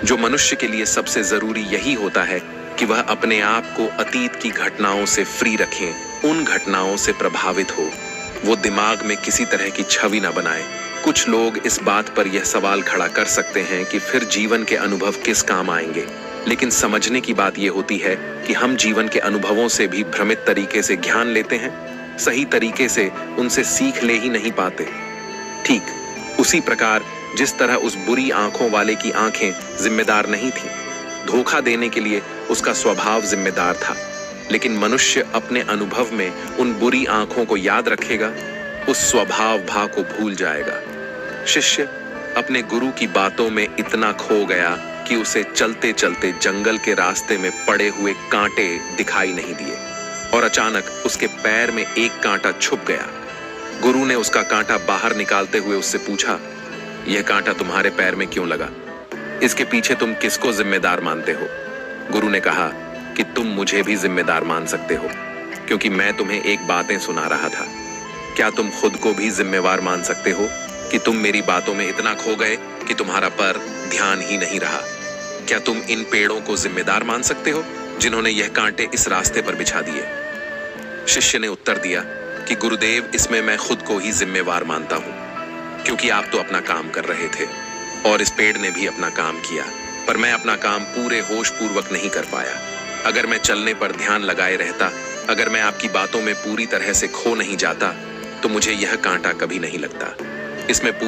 जो मनुष्य के लिए सबसे जरूरी यही होता है कि वह अपने आप को अतीत की घटनाओं से फ्री रखें, उन घटनाओं से प्रभावित हो, वो दिमाग में किसी तरह की छवि ना बनाए। कुछ लोग इस बात पर यह सवाल खड़ा कर सकते हैं कि फिर जीवन के अनुभव किस काम आएंगे, लेकिन समझने की बात यह होती है कि हम जीवन के अनुभवों से भी भ्रमित तरीके से ज्ञान लेते हैं, सही तरीके से उनसे सीख ले ही नहीं पाते। ठीक उसी प्रकार जिस तरह उस बुरी आंखों वाले की आंखें जिम्मेदार नहीं थीं, धोखा देने के लिए उसका स्वभाव जिम्मेदार था, लेकिन मनुष्य अपने अनुभव में उन बुरी आंखों को याद रखेगा, उस स्वभाव भाव को भूल जाएगा। शिष्य अपने गुरु की बातों में इतना खो गया कि उसे चलते चलते जंगल के रास्ते में पड़े हुए कांटे दिखाई नहीं दिए और अचानक उसके पैर में एक कांटा छुप गया। गुरु ने उसका कांटा बाहर निकालते हुए उससे पूछा, यह कांटा तुम्हारे पैर में क्यों लगा? इसके पीछे तुम किसको जिम्मेदार मानते हो? गुरु ने कहा कि तुम मुझे भी जिम्मेदार मान सकते हो, क्योंकि मैं तुम्हें एक बातें सुना रहा था। क्या तुम खुद को भी जिम्मेवार मान सकते हो कि तुम मेरी बातों में इतना खो गए कि तुम्हारा पर ध्यान ही नहीं रहा? क्या तुम इन पेड़ों को जिम्मेदार मान सकते हो जिन्होंने यह कांटे इस रास्ते पर बिछा दिए? शिष्य ने उत्तर दिया कि गुरुदेव, इसमें मैं खुद को ही जिम्मेवार मानता हूं, क्योंकि आप तो अपना काम कर रहे थे और इस पेड़ ने भी अपना काम किया, पर मैं अपना काम पूरे होश पूर्वक नहीं कर पाया। अगर मैं चलने पर ध्यान लगाए रहता, अगर मैं आपकी बातों में पूरी तरह से खो नहीं जाता, तो मुझे यह कांटा कभी नहीं लगता। इसमें